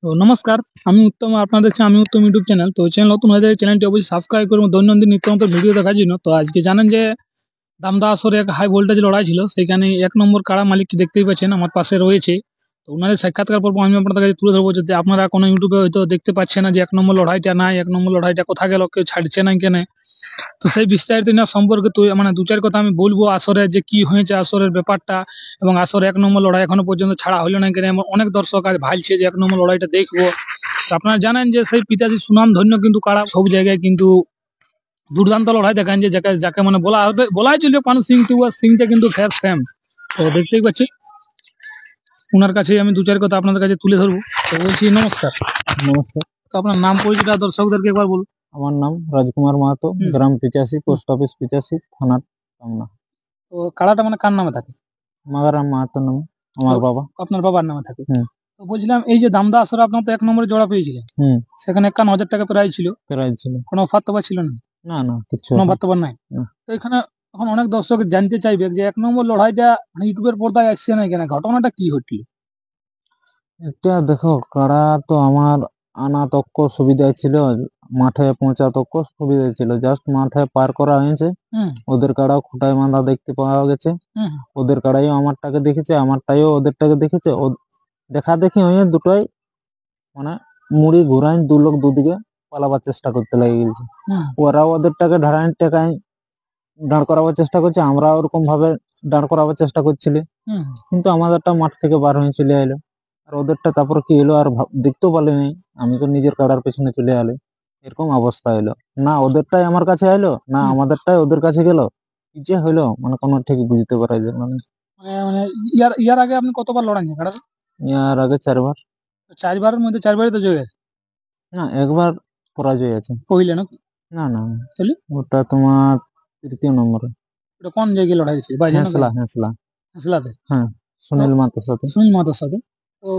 তো নমস্কার, আমি উত্তম। আপনারা দেখছেন আমি উত্তম ইউটিউব চ্যানেল। তো চ্যানেল নতুন হয়ে যায়, চ্যানেলটি অবশ্যই সাবস্ক্রাইব করুন দৈনন্দিন নিত্য নতুন ভিডিও দেখার জন্য। তো আজকে জানেন যে দামদা আসরে এক হাই ভোল্টেজ লড়াই ছিল, সেখানে 1 নম্বর কাড়া মালিককে দেখতেই পাচ্ছেন আমার পাশে রয়েছে। তো ওনাদের সাক্ষাৎকার পর্ব আমি আপনাদের কাছে তুলে ধরবো, যদি আপনারা কোনো ইউটিউবে হয়তো দেখতে পাচ্ছেন না যে 1 নম্বর লড়াইটা নাই, 1 নম্বর লড়াইটা কোথা গেল, কেউ ছাড়ছে না কেন। তো সেই বিস্তারিত না সম্পর্কে তো মানে দু চার কথা আমি বলবো, আসরে যে কি হয়েছে আসরের ব্যাপারটা, এবং আসরে 1 নম্বর লড়াই এখনো পর্যন্ত ছাড়া হলো না কেন। এমন অনেক দর্শক আজ ভালছে যে 1 নম্বর লড়াইটা দেখবো। তো আপনারা জানেন যে সেই পিতাজি সুনাম ধন্য কিন্তু কারা সব জায়গায় কিন্তু দুর্দান্ত লড়াই দেখান, যে যাকে যাকে মানে বলা হবে, বলাই চলবে পানু সিং টু সিংটা কিন্তু ফের সেম। তো দেখতেই পাচ্ছি ওনার কাছে আমি দু চার কথা আপনাদের কাছে তুলে ধরবো। তো বলছি নমস্কার। নমস্কার। তো আপনার নাম পরিচয়টা দর্শকদেরকে একবার বলুন। আমার নাম রাজকুমার মাহাতো, হুম। গ্রাম 85, পোস্ট অফিস 85, থানা টামনা। তো কাড়াটা মানে কার নামে থাকে? মাগারাম মাহাতো নামে তো আমার বাবা। আপনার বাবার নামে থাকে। হুম। তো বলছিলাম এই যে দামদা আসরে আপনার তো 1 নম্বরে জোড়া পেয়েছিলেন, হুম। সেখানে 51,000 টাকা প্রাইজ ছিল, প্রাইজ ছিল। কোনো অফার তো ছিল না? না না, কিচ্ছু কোনো না। অফার তো নাই। না। তো এখানে এখন অনেক দর্শক জানতে চাইবে যে 1 নম্বর লড়াইটা মানে ইউটিউবের পর্দায় আসছে না কেন, ঘটনাটা কি ঘটল? এটা দেখো, কাড়া তো আমার আনা তক্ক সুবিধা ছিল, মাঠে পৌঁছা তক্ক সুবিধা ছিল, জাস্ট মাঠে পার করা হয়েছে। হুম ওদের কাড়াও খুঁটায় বাঁধা দেখতে পাওয়া গেছে। হুম ওদের কাড়াইও আমারটাকে দেখেছে, আমারটাইও ওদেরটাকে দেখেছে। দেখা দেখি হয়ে দুটোই মানে মুড়ি ঘুরাই দু লোক দুদিকে পালাবার চেষ্টা করতে লেগে গেছে। হুম ওরাও ওদেরটাকে ঢাড়াই টেকাই দাঁড় করাবার চেষ্টা করছে, আমরা ওরকম ভাবে দাঁড় করাবার চেষ্টা করছিলি, হুম কিন্তু আমাদেরটা মাঠ থেকে বার হয়ে চলে এলো। আর ওদেরটা তারপরে কি এলো আর দেখতেও পারিনি। আমি তো নিজের কাড়ার পেছনে চলে এলো, এরকম অবস্থা এলো। না ওদেরটাই আমার কাছে এলো, না হুম। আমাদেরটাই ওদের কাছে গেল। কি যে হইলো মানে কোনো ঠিক বুঝতে পারা যায় না। মানে মানে ইয়ার ইয়ার আগে আপনি কতবার লড়াইছেন কাড়া? আর আগে 4 বার। 4বারের মধ্যে 4বারই তো জয় আছে। না, একবার পরাজয় আছে। পহিলে নাকি? না না, তাহলে ওটা তোমার তৃতীয় নম্বরে। ওটা কোন জায়গায় লড়াই ছিল, বাইরে না হেঁসলা গায়ে? হেঁসলা। হাসলাতে। হ্যাঁ, তো সুনীল মাতার সাথে। সুনীল মাহাতোর সাথে। তো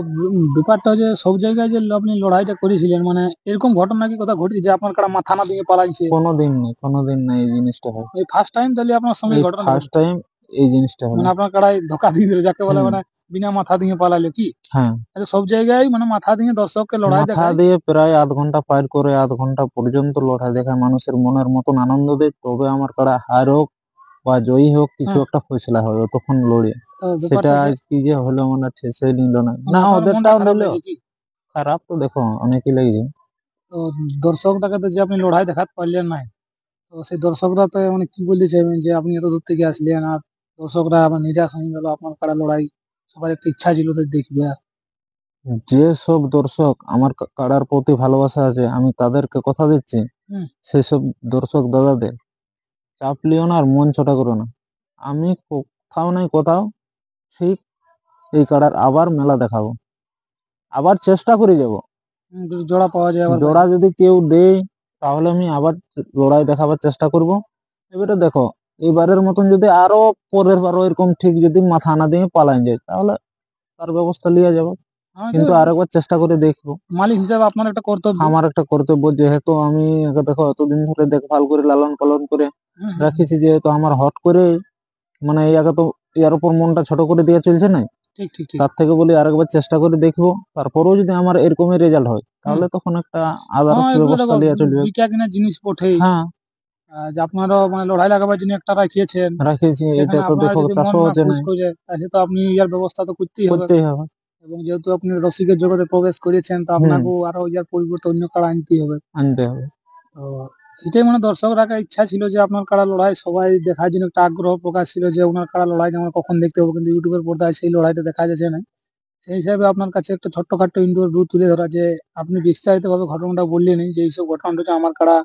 ব্যাপারটা যে সব জায়গায় যে আপনি লড়াইটা করেছিলেন, মানে এরকম ঘটনা কি কথা ঘটেছে যে আপনার কারা মাথা না দিয়ে পালাইছে? কোনোদিন নেই এই জিনিসটা হয়। এই ফার্স্ট টাইম তাহলে আপনার সঙ্গে এই এই ঘটনাটা ফার্স্ট ঘটেছে? টাইম এই জিনিসটা হলো। মানে আপনার কারাই ধোকা দিয়ে দিল যাকে বলে, হুম। মানে বিনা মাথা দিয়ে পালাইলো কি? হ্যাঁ, আচ্ছা, সব জায়গায় মানে মাথা দিয়ে দর্শককে লড়াই মাথা দেখায়। দিয়ে প্রায় আধ ঘন্টা পার করে, আধ ঘন্টা পর্যন্ত লড়াই দেখায়, মানুষের মনের মতন আনন্দ দেয়, তবে আমার কাড়া হার হোক বা জয়ী হোক কিছু হ্যাঁ। একটা ফয়সলা হয় তখন লড়ে। তো সেটা ব্যাপারটা যে আজ কি যে হলো মানে ঠেসে নিল না, মানে না আপনার মনটা ওদেরটাও খারাপ নিল। লেগেছে কি? খারাপ তো দেখো অনেকই লেগেছে। তো দর্শকটাকে তো যে আপনি লড়াই দেখাতে পারলেন না, তো সেই দর্শকরা তো মানে কি বলতে চাইবেন যে আপনি এত দূর থেকে আসলেন আর দর্শকরা আবার নিরাশ হয়ে গেল, আপনার কারা লড়াই সবার একটা ইচ্ছা ছিল তো দেখবে। যে সব দর্শক আমার কাড়ার প্রতি ভালোবাসা আছে, আমি তাদেরকে কথা দিচ্ছি, হুম সেসব দর্শক দাদাদের চাপ লিও না আর মন ছোটা করো না। আমি কোথাও নাই কোথাও ঠিক এই কাড়ার আবার মেলা দেখাবো, আবার চেষ্টা করে যাব। যদি জোড়া পাওয়া যায় আবার জোড়া বাইরে। যদি কেউ দেয় তাহলে আমি আবার লড়াই দেখাবার চেষ্টা করব। এবারে দেখো, এবারের মতন যদি আরো পরের বারও এরকম ঠিক যদি মাথা না দিয়ে পালাই যায় তাহলে তার ব্যবস্থা লিয়া যাবে, আমি তো কিন্তু আরেকবার চেষ্টা করে দেখবো। মালিক হিসাবে আপনার একটা কর্তব্য। আমার একটা কর্তব্য, যেহেতু আমি একে দেখো এতদিন ধরে দেখভাল করে লালন পালন করে হুম হুম হুম। রাখিছি, যেহেতু আমার হট করে মানে ইয়াকে তো ইয়ার উপর মনটা ছোট করে দিয়ে চলছে না। ঠিক ঠিক ঠিক। তার থেকে বলি আরেকবার চেষ্টা করে দেখবো, তারপরেও যদি আমার এরকমই রেজাল্ট হয় হুম। তাহলে তখন একটা আদার্স হ্যাঁ, এগুলো ব্যবস্থা দেখো লিয়া চলবে। বিকা কিনা জিনিস বটেই। হ্যাঁ, যে আপনারও মানে লড়াই লাগাবার জন্য একটা রাখিয়েছেন, রাখিছি। এটা সেখানে তো আপনার দেখো যদি মন চাষও না হচ্ছে খুশ নাই, হয়ে যায় তাহলে তো আপনি ইয়ার ব্যবস্থা তো করতেই হবে। করতেই হবে। এবং যেহেতু আপনি রসিকের জগতে প্রবেশ করেছেন, তো হুম, আপনাকেও আরো ইয়ার পরিবর্তে অন্য কাড়া আনতেই হবে। আনতে হবে। তো এটাই মানে দর্শকরা একটা ইচ্ছা ছিল যে আপনার কাড়া লড়াই সবাই দেখার জন্য একটা আগ্রহ প্রকাশ ছিল যে ওনার কাড়া লড়াই আমরা কখন দেখতে পাবো, কিন্তু ইউটিউবের পর্দায় সেই লড়াইটা দেখা যাচ্ছে না। সেই হিসাবে আপনার কাছে একটা ছোট্টখাট্ট ইন্টারভিউ তুলে ধরা, যে আপনি বিস্তারিত ভাবে ঘটনাটা বললেন যে এইসব ঘটনাটা হচ্ছে আমার কাড়া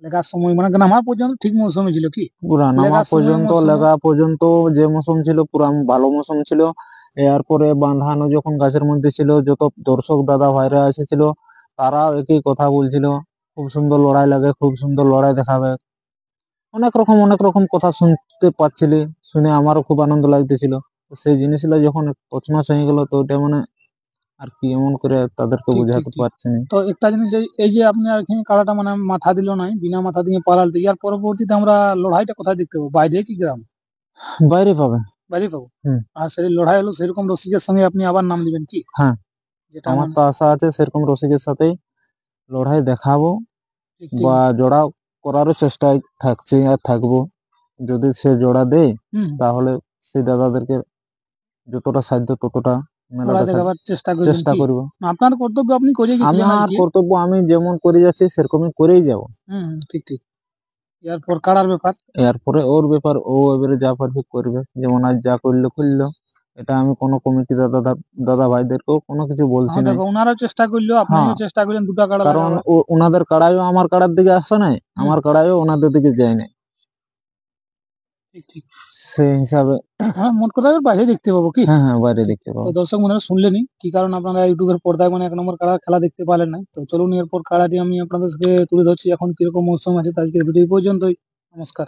লেখার সময় মানে নামা পর্যন্ত ঠিক মৌসুমে ছিল কি? পুরা নামা লেখার সময় পর্যন্ত মৌসুমে। লেগা পর্যন্ত যে মৌসুম ছিল পুরা ভালো মৌসুম ছিল। এরপরে বাঁধানো যখন গাছের মধ্যে ছিল, যত দর্শক দাদা ভাইরা এসেছিল তারা একই কথা বলছিল, খুব সুন্দর লড়াই লাগে, খুব সুন্দর লড়াই দেখাবে। অনেক রকম কথা শুনতে পাচ্ছিলি, শুনে আমারও খুব আনন্দ লাগতেছিল। তো সেই জিনিসগুলো যখন তছনছ হয়ে গেল তো ওটা মানে আর কি এমন করে তাদেরকে ঠিক ঠিক বোঝাতে ঠিক। পারছি না। তো একটা জিনিস, এই যে আপনি আর এখানে কাড়াটা মানে মাথা দিল নাই, বিনা মাথা দিয়ে পালাল, তো ইয়ার পরবর্তীতে আমরা লড়াইটা কোথায় দেখতে পাবো, বাইরে কি গ্রাম? বাইরে পাবে। বাইরে পাবো। হুম। আর সেই লড়াই হলো সেরকম রসিকের সঙ্গে আপনি আবার নাম দিবেন কি? হ্যাঁ। যেটা আমার তো আশা আছে সেরকম রসিকের সাথেই লড়াই দেখাবো ঠিক ঠিক। বা জোড়া করারও চেষ্টায় থাকছি আর থাকবো। যদি সে জোড়া দেয় হুম, তাহলে সেই দাদাদেরকে যতটা সাধ্য ততটা মেলা লড়াই দেখার দেখাবার চেষ্টা করবেন চেষ্টা কি? করব। আপনার কর্তব্য আপনি করে গেছিলেন আমার আজকে। কর্তব্য আমি যেমন করে যাচ্ছি সেরকমই করেই যাব। হুম, ঠিক ঠিক। এরপর কাড়ার ব্যাপার। এরপরে ওর ব্যাপার, ও এবারে যা পারবে করবে। যেমন আজ যা করলো। এটা আমি কোনো কমিটি দাদা ভাইদেরকেও কোনো কিছু বলছি হ্যাঁ নাই। দেখো, ওনারাও চেষ্টা করলো, হ্যাঁ, আপনিও চেষ্টা করলেন দুটা কাড়া কারণ লাগাবার। ওনাদের কাড়াইও আমার কাড়ার দিকে আসে নাই, হুম, আমার কাড়াইও ওনাদের দিকে যায় নাই। ঠিক ঠিক। সেই হিসাবে হ্যাঁ, মোট কথা বাইরে দেখতে পাবো কি? হ্যাঁ হ্যাঁ, বাইরে ঠিক। দেখতে তো পাবো। দর্শক বন্ধুরা শুনলেনই কি কারণ আপনারা ইউটিউবের পর্দায় মানে 1 নম্বর কাড়ার খেলা দেখতে পারলেন নাই। তো চলুন এরপর কাড়াটি আমি আপনাদের সাথে তুলে ধরছি এখন কিরকম মৌসুম আছে। তো আজকের ভিডিও এই পর্যন্তই। নমস্কার।